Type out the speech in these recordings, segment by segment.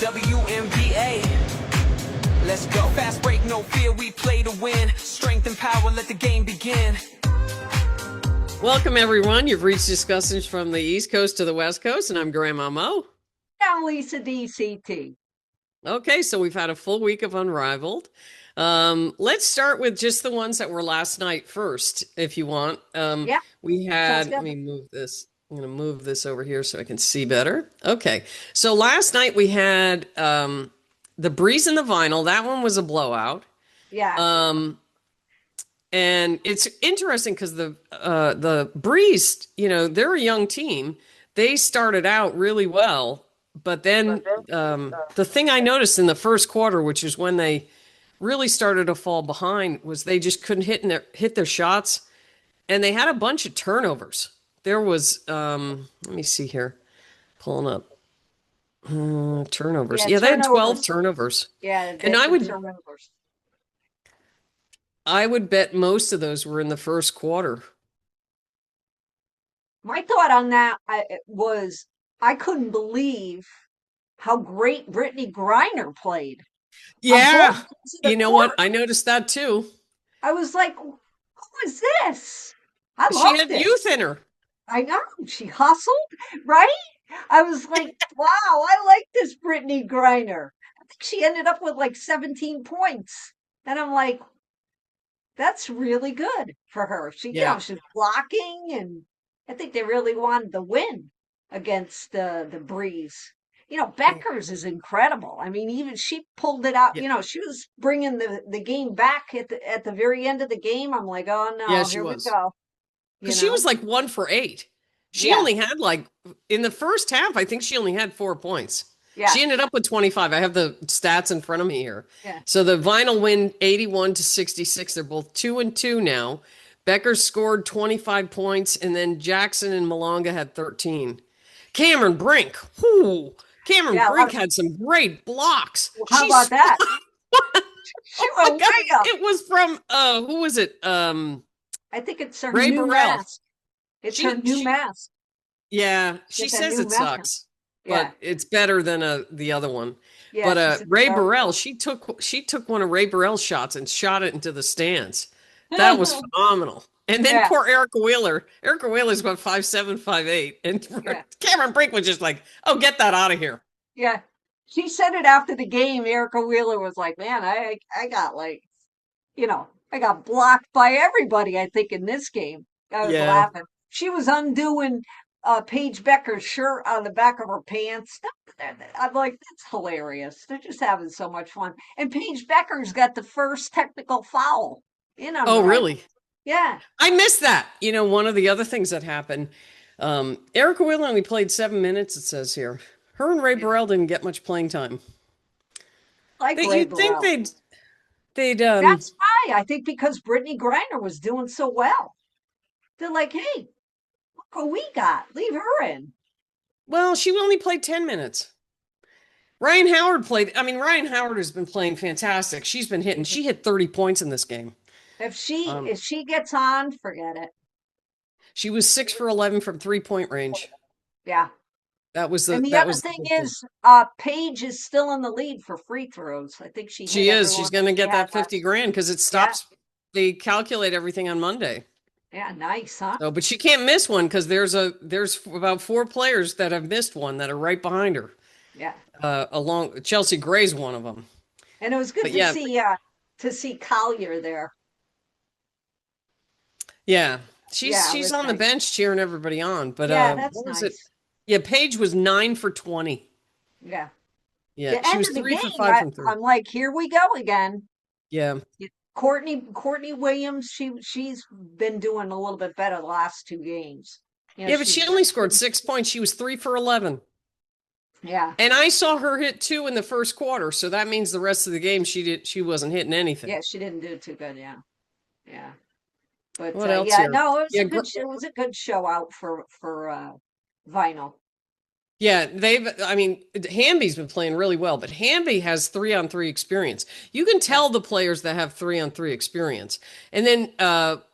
WNBA. Let's go. Fast break, no fear, we play to win. Strength and power, let the game begin. Welcome, everyone. You've reached discussions from the East Coast to the West Coast, and I'm Grandma Mo. I'm Lisa DCT. Okay, so we've had a full week of Unrivaled. Let's start with just the ones that were last night first, if you want. Yeah. We had, let me move this. I'm going to move this over here so I can see better. Okay, so last night we had the Breeze and the Vinyl. That one was a blowout. Yeah. And it's interesting because the Breeze, they're a young team. They started out really well, but then the thing I noticed in the first quarter, which is when they really started to fall behind, was they just couldn't hit their shots, and they had a bunch of turnovers. There was, let me see here, pulling up turnovers. Yeah, they had 12 turnovers. Yeah, and I would bet most of those were in the first quarter. My thought on that was I couldn't believe how great Brittany Griner played. Yeah, you know what? I noticed that too. I was like, who is this? She had youth in her. I know. She hustled, right? I was like, wow, I like this Brittany Griner. I think she ended up with like 17 points. And I'm like, that's really good for her. She's blocking, and I think they really wanted the win against the Breeze. Beckers is incredible. I mean, even she pulled it out. Yeah. She was bringing the game back at the very end of the game. I'm like, oh no, here we go. Because she was like 1 for 8. She only had in the first half, I think she only had 4 points. Yeah. She ended up with 25. I have the stats in front of me here. Yeah. So the Vinyl win 81-66. They're both 2-2 now. Becker scored 25 points, and then Jackson and Malonga had 13. Cameron Brink. Brink had some great blocks. Well, how about that? It was from who was it? I think it's her new mask. It's her new mask. Yeah, she says it sucks, but it's better than the other one. Yeah, but Ray Burrell, she took one of Ray Burrell's shots and shot it into the stands. That was phenomenal. And then poor Erica Wheeler. Erica Wheeler's about 5'7", 5'8", and Cameron Brink was just like, "Oh, get that out of here." Yeah, she said it after the game. Erica Wheeler was like, "Man, I got I got blocked by everybody, I think, in this game." I was laughing. She was undoing Paige Becker's shirt on the back of her pants. I'm like, that's hilarious. They're just having so much fun. And Paige Becker's got the first technical foul. Oh, really? Yeah. I missed that. One of the other things that happened, Erica Wheeler only played 7 minutes, it says here. Her and Ray Burrell didn't get much playing time. You'd think they'd that's why. I think because Brittany Griner was doing so well. They're like, hey, look what we got. Leave her in. Well, she only played 10 minutes. Ryan Howard has been playing fantastic. She's been hitting. She hit 30 points in this game. If she gets on, forget it. She was 6 for 11 from 3-point range. Yeah. That was the other thing is, Paige is still in the lead for free throws. I think she is. She's going to get that $50,000 because it stops. Yeah. They calculate everything on Monday. Yeah, nice, huh? So, but she can't miss one because there's about 4 players that have missed one that are right behind her. Yeah. Along Chelsea Gray's one of them. And it was good to see Collier there. Yeah, she's on the bench cheering everybody on. But that's nice. Yeah, Paige was 9 for 20. Yeah. Yeah, she was 3 for 5 from 3. I'm like, here we go again. Yeah. Courtney Williams, she's been doing a little bit better the last 2 games. But she only scored 6 points. She was 3 for 11. Yeah. And I saw her hit 2 in the first quarter, so that means the rest of the game she wasn't hitting anything. Yeah, she didn't do too good. Yeah. Yeah. But what else here? No, it was a good show out for Vinyl. Yeah, Hamby's been playing really well, but Hamby has 3-on-3 experience. You can tell the players that have 3-on-3 experience. And then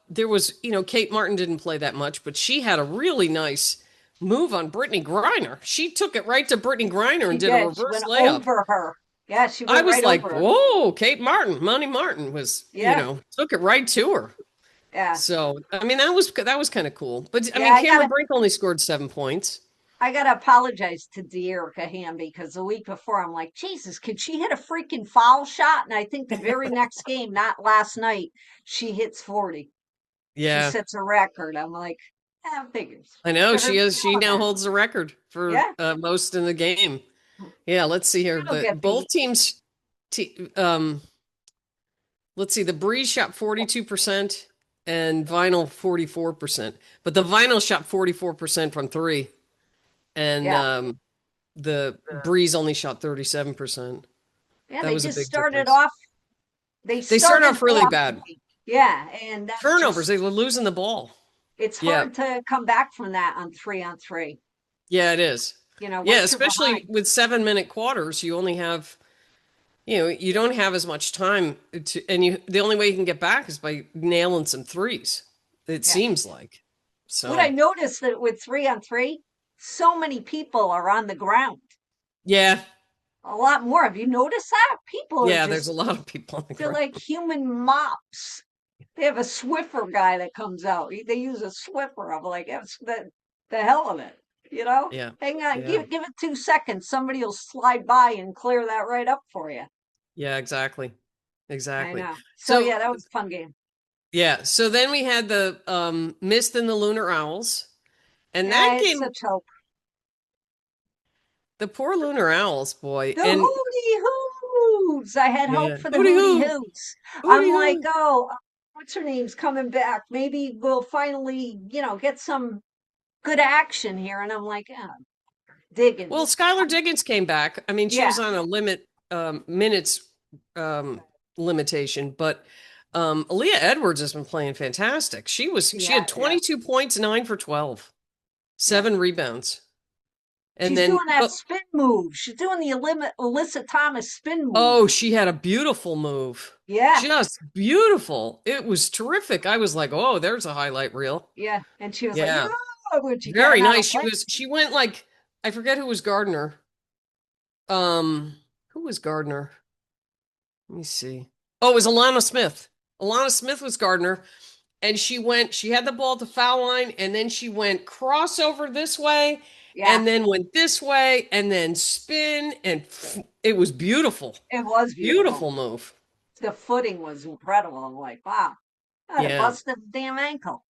there was, Kate Martin didn't play that much, but she had a really nice move on Brittany Griner. She took it right to Brittany Griner and She did a did. She reverse went layup. over her. Yeah, she I went was right like, over her. whoa, Kate Martin, Monty Martin was, Yeah. took it right to her. Yeah. So, I mean, that was kind of cool. But I Yeah, mean, Cameron Brink only scored 7 points. I gotta apologize to De'Erica Hamby because the week before I'm like, Jesus, could she hit a freaking foul shot? And I think the very next game, not last night, she hits 40. She Yeah. sets a record. I'm like, figures. I know Put her she is. She on now that. holds the record for Yeah, most in the game. Yeah, let's see here. she'll The get both beat. teams, let's see. The Breeze shot 42% and Vinyl 44%, but the Vinyl shot 44% from three, and Yeah. the Breeze only shot 37%. Yeah, That they was a just big started difference. off. They They started started off really off. bad. Yeah, and that Turnovers. just They were losing the ball. it's Yeah. hard to come back from that on 3-on-3. Yeah, it is. Yeah, Once you're especially behind. with 7-minute quarters, you only have, you don't have as much time and the only way you can get back is by nailing some threes. It Yeah. seems like. What I So, noticed that with 3-on-3, so many people are on the ground. yeah. A lot more. Have you noticed that? People are Yeah, there's a just, lot of people on the they're ground. like human mops. They have a Swiffer guy that comes out. They use a Swiffer. I'm like, that's the hell of it. Yeah. Hang on, Yeah. give it 2 seconds. Somebody will slide by and clear that right up for you. Yeah, exactly. I Exactly. know. So So, yeah, that was a fun game. yeah, so then we had the Mist and the Lunar Owls. And Yeah, I that had game, such hope. the poor Lunar Owls, boy. The And Hootie Hoos. I had hope yeah, for the hooty Hootie hoo, Hoots. I'm hooty like, hoo. oh, what's her name's coming back? Maybe we'll finally, get some good action here. And I'm like, Well, Diggins. Skylar Diggins came back. I mean, she Yeah, was on a minutes um, limitation, but Aaliyah Edwards has been playing fantastic. She yeah, had yeah, 22 points, 9 for 12, yeah. 7 rebounds. And She's then doing that spin move. She's doing the Alyssa Thomas spin move. she had a beautiful move. Yeah, Just beautiful. It was terrific. I was like, "Oh, there's a highlight reel." yeah. And she was like, Yeah. yeah, when she Very got out of nice. play. She went like I forget who was Gardner. Who was Gardner? Let me see. Oh, it was Alana Smith. Alana Smith was Gardner. And she had the ball at the foul line, and then she went crossover this way, Yeah, and then went this way, and then spin, and it was beautiful. it was beautiful. Beautiful move. The footing was incredible. I'm like, wow, I'd have Yeah. busted the damn ankle.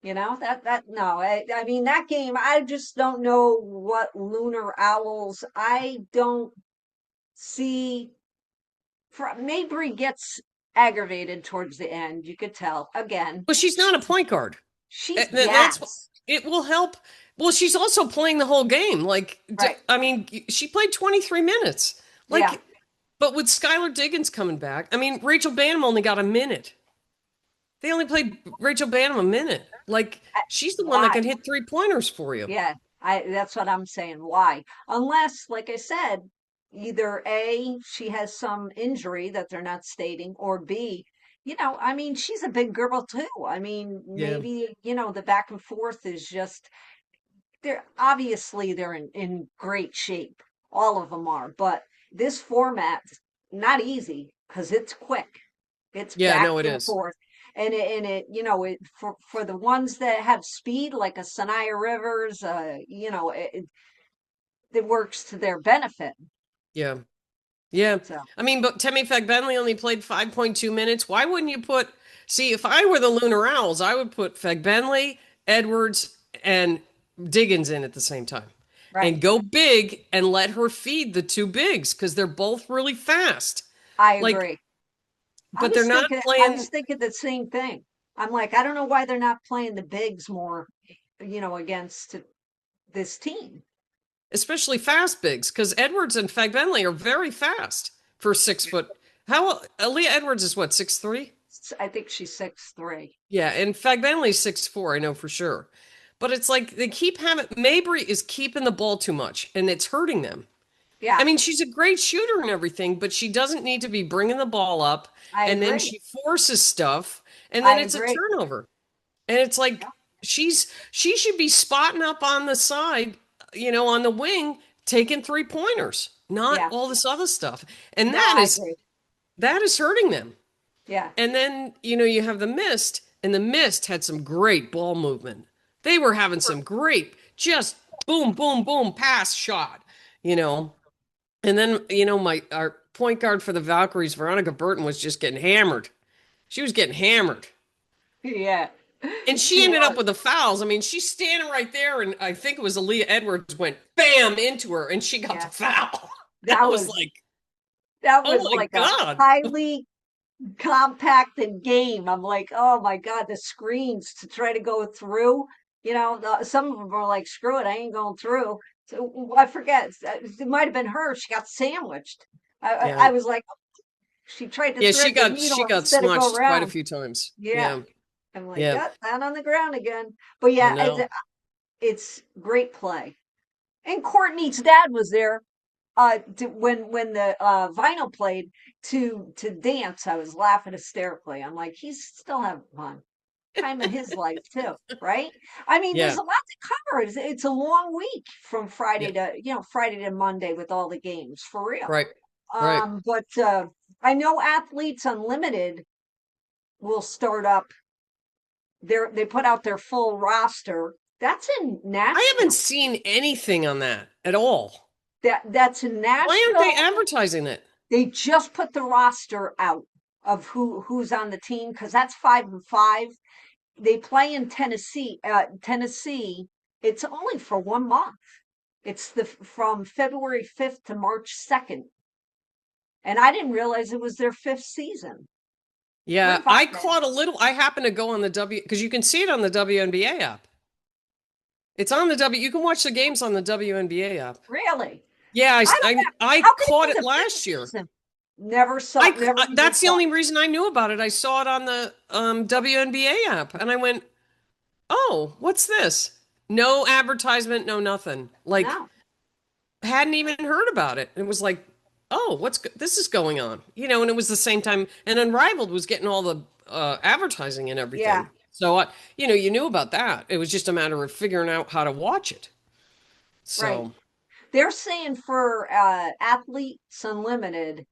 No, I mean, that game, I just don't know what Lunar Owls, I don't see. Mabry gets aggravated towards the end. You could tell again. But she's not a point guard. She's That's gas. it will help. Well, she's also playing the whole game. Like, Right. I mean, she played 23 minutes. Like, Yeah. but with Skylar Diggins coming back, I mean, Rachel Banham only got a minute. They only played Rachel Banham a minute. Like, she's the one that Why? can hit 3-pointers for you. Yeah, that's what I'm saying. Why? Unless, like I said, either A, she has some injury that they're not stating, or B, I mean, she's a big girl too. I mean, Yeah. maybe, the back and forth is just they're in great shape. All of them are, but this format not easy because it's quick. It's Yeah, back no, it and is. forth. And it for the ones that have speed, like a Sanaya Rivers, it works to their benefit. Yeah. Yeah. So I mean, but Temi Fagbenley only played 5.2 minutes. Why wouldn't you see, if I were the Lunar Owls, I would put Fagbenley, Edwards, and Diggins in at the same time. right, And go big and let her feed the two bigs because they're both really fast. I Like, agree. but they're not I playing, was thinking the same thing. I'm like, I don't know why they're not playing the bigs more, against this team. especially fast bigs, because Edwards and Fagbenley are very fast for 6 foot. How Aaliyah Edwards is what, 6'3"? I think she's 6'3". Yeah, and Fagbenley's 6'4", I know for sure. But it's like they keep having Mabry is keeping the ball too much, and it's hurting them. Yeah, I mean, she's a great shooter and everything, but she doesn't need to be bringing the ball up, I and then agree. she forces stuff, and then I it's a agree. turnover. And it's like, she should be spotting up on the side, on the wing, taking 3-pointers, not Yeah. all this other stuff. And No, I agree. that is hurting them. Yeah. And then, you have the Mist, and the Mist had some great ball movement. They were having some great, just boom, boom, boom, pass shot, you know. And then, our point guard for the Valkyries, Veronica Burton, was just getting hammered. She was getting hammered. Yeah. And she ended up with the fouls. I mean, she's standing right there, and I think it was Aaliyah Edwards went bam into her, and she got the foul. That was like, oh my like God. a highly compacted game. I'm like, oh my God, the screens to try to go through. Some of them are like, screw it, I ain't going through. So I forget. It might have been her. She got sandwiched. I was like, she tried to Yeah, thread the needle she got instead of go smudged quite a around. few times. Yeah. Yeah. I'm like, Yeah. yeah, down on the ground again. But I yeah, know. it's great play. And Courtney's dad was there when the vinyl played to dance. I was laughing hysterically. I'm like, he's still having fun. Time of his life too, right? I mean, there's Yeah. a lot to cover. It's a long week from Yeah. Friday to Monday with all the games for real. Right. Right. But I know Athletes Unlimited will start up. They put out their full roster. That's in I haven't Nashville. seen anything on that at all. That's in Why aren't they Nashville. advertising it? They just put the roster out of who's on the team because that's 5-5. They play in Tennessee. Tennessee. It's only for 1 month. It's from February 5th to March 2nd. And I didn't realize it was their 5th season. Yeah, I caught a little. I happened to go on the because you can see it on the WNBA app. It's on the you can watch the games on the WNBA app. Really? Yeah, I how could it caught be it the last fifth year. season? Never saw. Never even That's the saw. only reason I knew about it. I saw it on the WNBA app, and I went, "Oh, what's this?" No advertisement, no nothing. Like, No. hadn't even heard about it. It was like, "Oh, this is going on?" And it was the same time, and Unrivaled was getting all the advertising and everything. Yeah. So, you knew about that. It was just a matter of figuring out how to watch it. Right. So, They're saying for Athletes Unlimited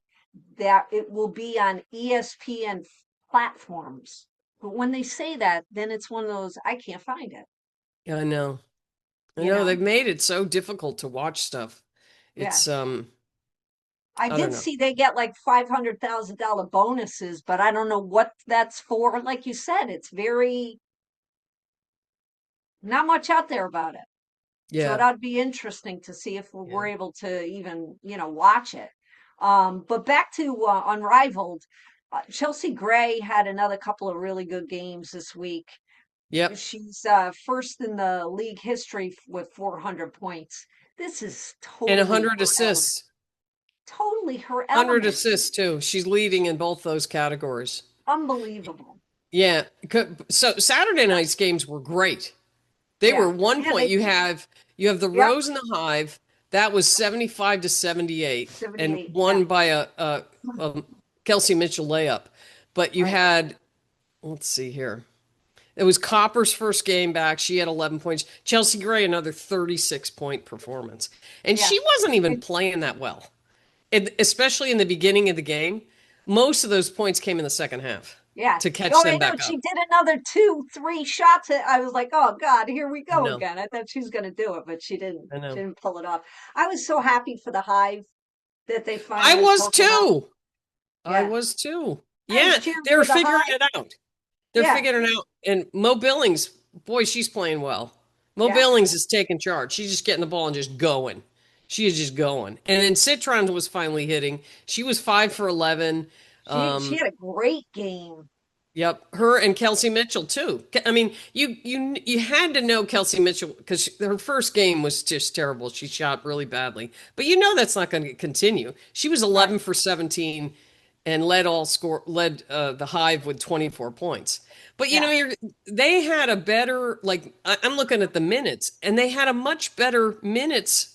that it will be on ESPN platforms. But when they say that, then it's one of those I can't find it. yeah, I know. I You know know? they've made it so difficult to watch stuff. Yeah. It's I I don't did know. see they get like $500,000 bonuses, but I don't know what that's for. Like you said, it's very not much out there about it. So Yeah. that'd be interesting to see if Yeah. we're able to even, watch it. But back to Unrivaled, Chelsea Gray had another couple of really good games this week. Yep. She's first in the league history with 400 points. This is And totally 100 her element. assists. Totally her 100 element. assists too. She's leading in both those categories. Unbelievable. Yeah. So Saturday night's games were great. They Yeah. were 1 point. You have the Yep. Rose and the Hive. That was 75-78 and 78. won Yeah. by a Kelsey Mitchell layup. But you Right. had, let's see here. It was Copper's first game back. She had 11 points. Chelsea Gray, another 36-point performance. And Yeah. she wasn't even playing that well, especially in the beginning of the game. Most of those points came in the second half Yeah. to catch Oh, I them know. back She up. did another 2, 3 shots. I was like, oh God, here we I go know. again. I thought she was going to do it, but she didn't. I She know. didn't pull it off. I was so happy for the Hive that they I finally was pulled it off. too. I Yeah. was too. I was Yeah, cheering they're for the figuring Hive. it out. They're Yeah. figuring it out. And Mo Billings, boy, she's playing well. Mo Yeah. Billings is taking charge. She's just getting the ball and just going. She is just going. And then Citron was finally hitting. She was 5 for 11. She had a great game. Yep, her and Kelsey Mitchell too. I mean, you had to know Kelsey Mitchell because her first game was just terrible. She shot really badly, but that's not going to continue. She was 11 for 17 and led the Hive with 24 points. But Yeah. they had a better, like, I'm looking at the minutes, and they had a much better minutes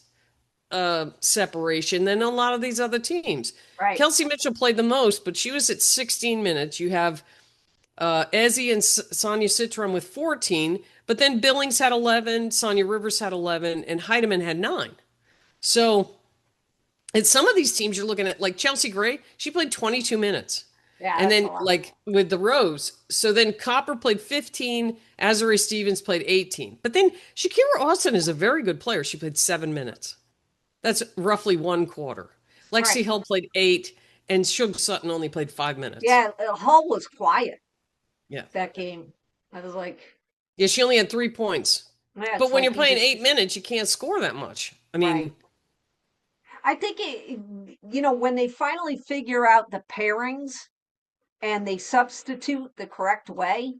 separation than a lot of these other teams. Right. Kelsey Mitchell played the most, but she was at 16 minutes. You have Ezzy and Sonia Citron with 14, But then Billings had 11, Sonia Rivers had 11, and Heidemann had 9. So and some of these teams you're looking at, like Chelsea Gray, she played 22 minutes. Yeah, And that's a then, lot. like with the Rose, so then Copper played 15, Azari Stevens played 18. But then Shakira Austin is a very good player. She played 7 minutes. That's roughly one quarter. Lexi Right. Hill played 8, and Shug Sutton only played 5 minutes. Yeah, Hull was quiet Yeah. that game. I was like, Yeah, she only had 3 points. yeah, But it's when like you're you playing just 8 minutes, you can't score that much. I right. mean, I think when they finally figure out the pairings and they substitute the correct way,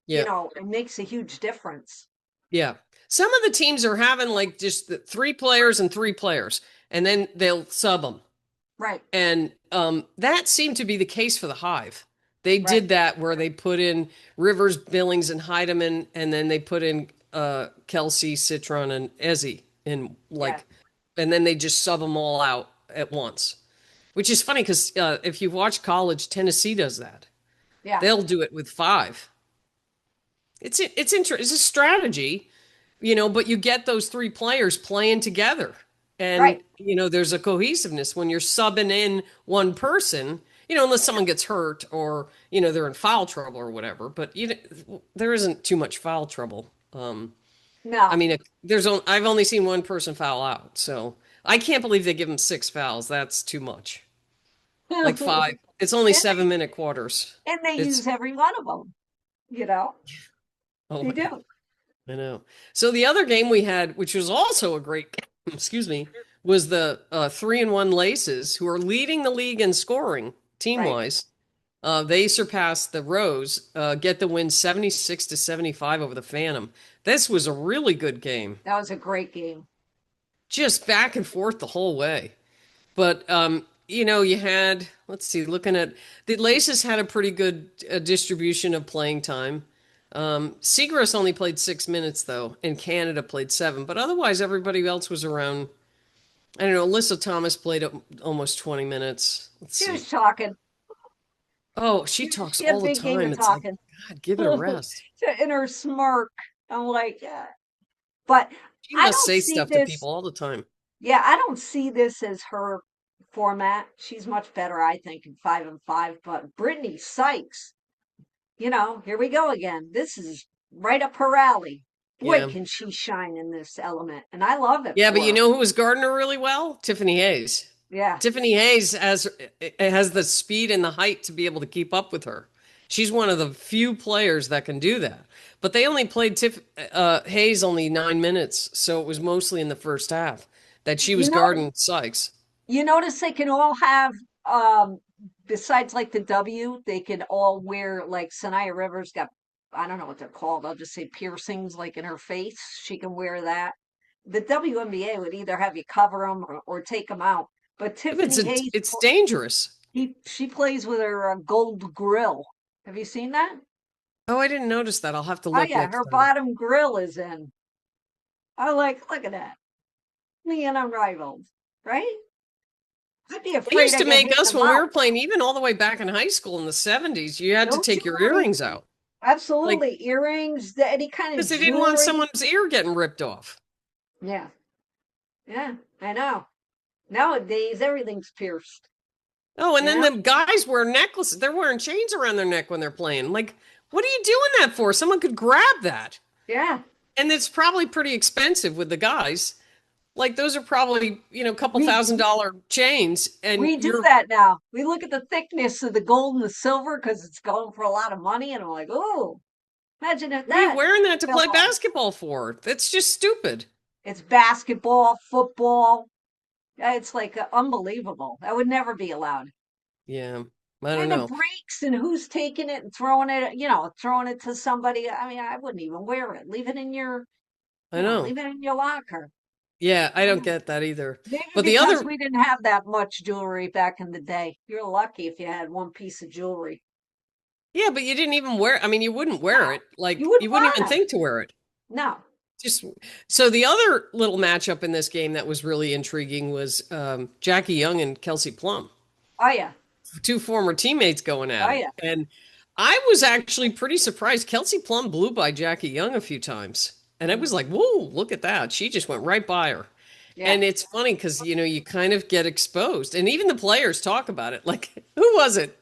yeah. it makes a huge difference. Yeah. Some of the teams are having like just the 3 players and 3 players, and then they'll sub them. Right, And that seemed to be the case for the Hive. They right. did that where they put in Rivers, Billings, and Heidemann, and then they put in Kelsey, Citron, and Ezzy in Yeah, like, and then they just sub them all out at once, which is funny because if you watch college, Tennessee does that. yeah, They'll do it with 5. It's a strategy, but you get those 3 players playing together. And, right. there's a cohesiveness when you're subbing in one person, unless someone gets hurt or, they're in foul trouble or whatever. But there isn't too much foul trouble. I No. mean, I've only seen one person foul out. So I can't believe they give them 6 fouls. That's too much. Like and 5. It's only they 7-minute quarters. and they It's, use every one of them. You know, oh they my God. do. I know. So the other game we had, which was also a great, excuse me, was the 3-1 Laces, who are leading the league in scoring team Right. wise. They surpassed the Rose, get the win 76-75 over the Phantom. This was a really good game, That was a great game. just back and forth the whole way. But you had, let's see, looking at the Laces had a pretty good distribution of playing time. Seagrass only played 6 minutes though, and Canada played 7. But otherwise, everybody else was around. I don't know. Alyssa Thomas played almost 20 minutes. Let's She see. was talking. Oh, she talks She had a all the big game time. of It's like, talking. God, give it a rest. In her smirk. I'm like, yeah. But She I must don't say see stuff to this. people all the time. Yeah, I don't see this as her format. She's much better, I think, in 5-5. But Brittany Sykes, here we go again. This is right up her alley. Boy, Yeah. can she shine in this element. And I love it Yeah, but for you her. know who was guarding her really well? Tiffany Hayes. Yeah. Tiffany Hayes has the speed and the height to be able to keep up with her. She's one of the few players that can do that. But they only played Hayes only 9 minutes, so it was mostly in the first half that she You was know, guarding Sykes. you notice they can all have um besides like the W, they can all wear like Sanaya Rivers got I don't know what they're called. I'll just say piercings like in her face. She can wear that. The WNBA would either have you cover them or take them out. But It's Tiffany Hayes, it's dangerous. she plays with her gold grill. Have you seen that? Oh, I didn't notice that. I'll have to Oh look yeah, next her time. bottom grill is in. I like, look at that. Me and Unrivaled, right? I'd be They afraid used I to get make hit in us the when we mouth. were playing, even all the way back in high school in the 70s, you had to No take your jewelry. earrings out. Like, Absolutely. Earrings, any kind of because they didn't want jewelry. someone's ear getting ripped off. Yeah. Yeah, I know. Nowadays, everything's pierced. Oh, and You then know? the guys wear necklaces. They're wearing chains around their neck when they're playing. Like, what are you doing that for? Someone could grab that. Yeah. And it's probably pretty expensive with the guys. Like, those are probably, a couple We $1,000 chains. And we do you're, that now. We look at the thickness of the gold and the silver because it's going for a lot of money, and I'm like, oh, imagine if what are you that wearing that to fell play off. basketball for? That's just stupid. It's basketball, football. It's like unbelievable. That would never be allowed. Yeah, I don't And it know. breaks, and who's taking it and throwing it to somebody. I mean, I wouldn't even wear it. I know. Leave it in your locker. Yeah, I don't get that either. Maybe But the because other, we didn't have that much jewelry back in the day. You're lucky if you had one piece of jewelry. yeah, but you didn't even wear, I mean, you wouldn't wear No, it. you Like, wouldn't you wouldn't even want to. think to wear it. No. Just so the other little matchup in this game that was really intriguing was Jackie Young and Kelsey Plum, Oh yeah. 2 former teammates going Oh at it. yeah. And I was actually pretty surprised. Kelsey Plum blew by Jackie Young a few times. And I was Mm. like, whoa, look at that. She just went right by her. Yeah. And it's funny because, you kind of get exposed. And even the players talk about it. Like, who was it?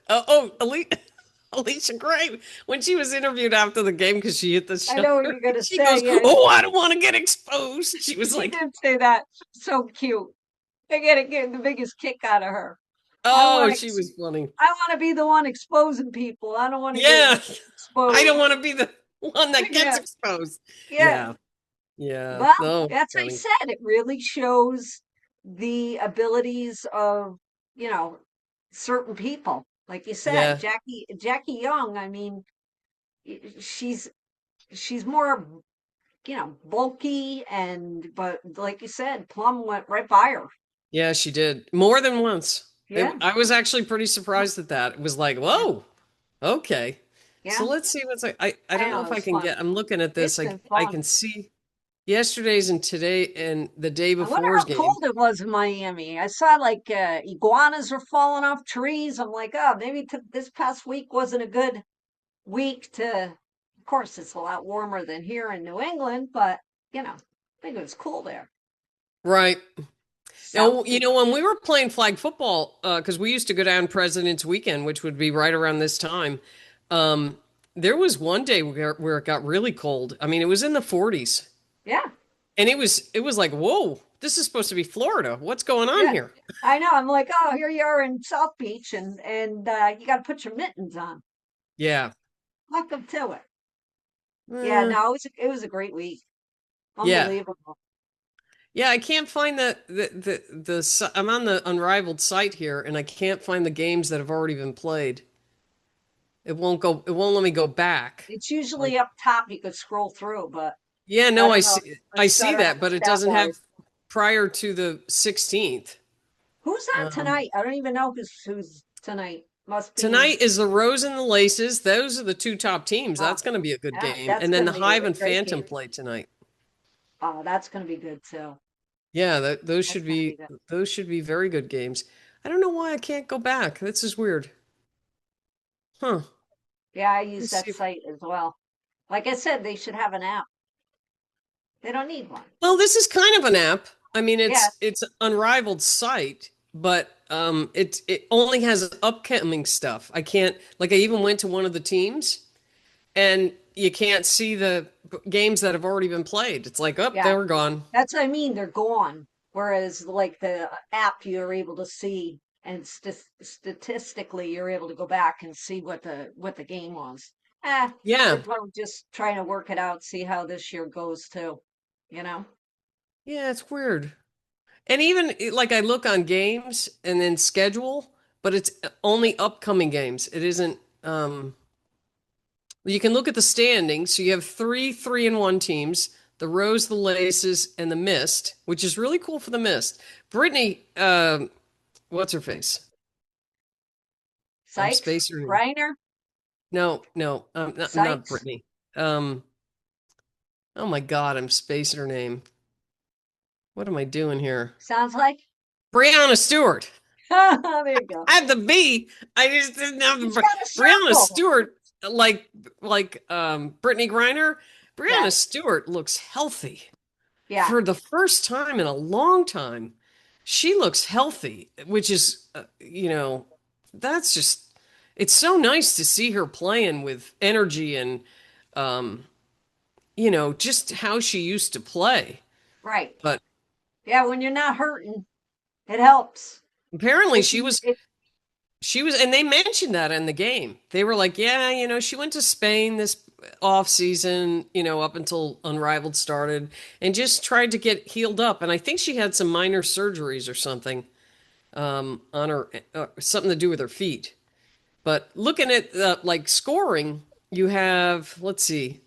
Alicia Gray, when she was interviewed after the game because she hit the I know what shoulder, you're gonna she goes, say. Yeah, oh, I don't want to get exposed. She was she like, did say that. So cute. I get the biggest kick out of her. I don't oh, want to. she was funny. I want to be the one exposing people. I don't want to get Yeah, I don't exposed. want to be the one that gets Yeah. exposed. Yeah. Yeah, yeah. Well, Oh, that's what I funny. said. It really shows the abilities of, you know, certain people. Like you said, Yeah. Jackie Young, I mean, she's more, bulky but like you said, Plum went right by her. Yeah, she did more than once. Yeah. I was actually pretty surprised at that. It was like, Yeah. whoa, okay. So Yeah. let's see what's I I don't know know if it I was can fun. get. I'm looking at this. It's been I fun. can see yesterday's and today and the day I wonder before's how game. cold it was in Miami. I saw like iguanas were falling off trees. I'm like, oh, maybe this past week wasn't a good week to. Of course, it's a lot warmer than here in New England, but I think it was cool there. Right. South Now, Beach. when we were playing flag football, because we used to go down President's Weekend, which would be right around this time. Um, there was one day where it got really cold. I mean, it was in the 40s. Yeah, And it was like, whoa, this is supposed to be Florida. What's going on yeah. here? I know. I'm like, oh, here you are in South Beach, and you got to put your mittens on. Yeah. Welcome to it. Yeah, Uh, no, it was a great week. yeah. Unbelievable. Yeah, I can't find I'm on the Unrivaled site here and I can't find the games that have already been played. It won't let me go back. It's Like, usually up top. You could scroll through, but yeah, I no, don't know. I It's see better that, but it stat doesn't have wise. prior to the 16th. Who's on Um, tonight? I don't even know who's tonight. Must be. Tonight is the Rose and the Laces. Those are the two top teams. Ah, That's going to be a good yeah, game. that's And then going the to be Hive a and great Phantom game. play tonight. Oh, that's going to be good too. Yeah, That's going to be good. those should be very good games. I don't know why I can't go back. This is weird. Huh. Yeah, I use Let's that see. site as well. Like I said, they should have an app. They don't need one. Well, this is kind of an app. I mean, Yes. it's an unrivaled site, but it only has upcoming stuff. I can't like I even went to one of the teams and you can't see the games that have already been played. It's like, oh, Yeah. they were gone. That's what I mean. They're gone. Whereas, like the app, you're able to see, and statistically, you're able to go back and see what the game was. They're Yeah. probably just trying to work it out, see how this year goes too. You know? Yeah, it's weird. And even like I look on games and then schedule, but it's only upcoming games. It isn't you can look at the standings. So you have three and one teams, the Rose, the Laces, and the Mist, which is really cool for the Mist. Brittany, what's her face? I'm Sykes, spacing her name. Reiner, No, no, not Sykes. Brittany. Um, oh my God, I'm spacing her name. What am I doing here? Sounds like. Brianna Stewart. There you go. I had the B. I just didn't have He's the got a Brianna circle. Stewart, like Brittany Griner. Brianna Yes. Stewart looks healthy. Yeah. For the first time in a long time, she looks healthy, which is, that's just, it's so nice to see her playing with energy and, um, just how she used to play. Right. But Yeah. When you're not hurting, it helps. apparently If you, if and they mentioned that in the game. They were like, yeah, she went to Spain this off season, up until Unrivaled started and just tried to get healed up. And I think she had some minor surgeries or something on her, something to do with her feet. But looking at like scoring, you have, let's see,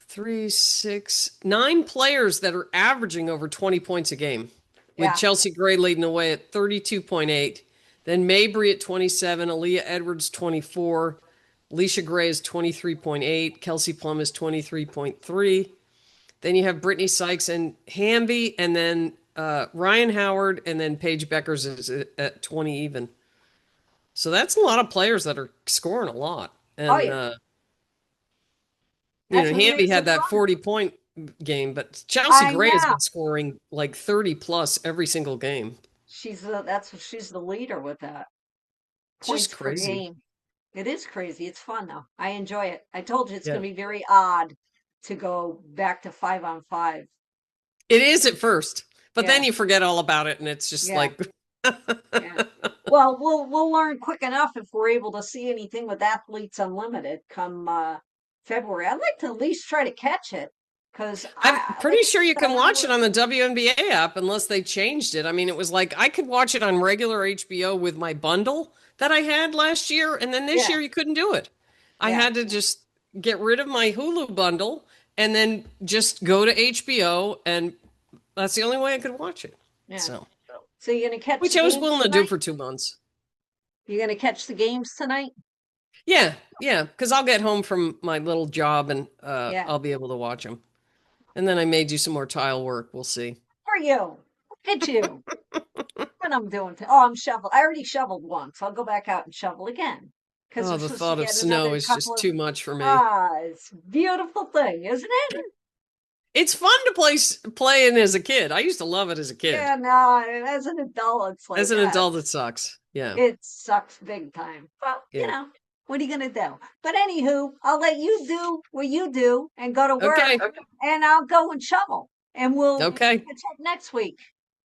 3, 6, 9 players that are averaging over 20 points a game, with yeah. Chelsea Gray leading the way at 32.8. Then Mabry at 27, Aaliyah Edwards 24, Alicia Gray is 23.8, Kelsey Plum is 23.3. Then you have Brittany Sykes and Hamby, and then Ryan Howard, and then Paige Beckers is at 20 even. So that's a lot of players that are scoring a lot. Oh And, yeah, you that's know, what Hamby makes had it that fun. 40-point game, but Chelsea I Gray has know. been scoring like 30 plus every single game. She's the leader with that Just points per crazy. game. It is crazy. It's fun though. I enjoy it. I told you it's Yeah. going to be very odd to go back to 5-on-5. It is at first, but then Yeah, you forget all about it and it's just yeah, like, yeah. Well, we'll learn quick enough if we're able to see anything with Athletes Unlimited come February. I'd like to at least try to catch it because I'm like pretty sure you I said, can watch it on the WNBA app unless they changed it. I mean, it was like I could watch it on regular HBO with my bundle that I had last year, and then this yeah, year you couldn't do it. I yeah, had to just get rid of my Hulu bundle and then just go to HBO, and that's the only way I could watch it. yeah. So, So you're gonna catch which the I was games willing to do tonight? for 2 months. You're gonna catch the games tonight? Yeah, yeah, because I'll get home from my little job and Yeah. I'll be able to watch them. And then I may do some more tile work. We'll see. For you. Look at you. What I'm doing. Oh, I'm shovel. I already shoveled once. I'll go back out and shovel again because Oh, we're the supposed to thought of get snow another is couple just of. too much for me. It's a beautiful thing, isn't it? It's fun to play in as a kid. I used to love it as a kid. Yeah. No, as an adult, it's As like an adult, it sucks. Yeah. it sucks big time. Well, Yeah. what are you gonna do? But anywho, I'll let you do what you do and go to work, Okay. and I'll go and shovel, and we'll Okay. catch up next week.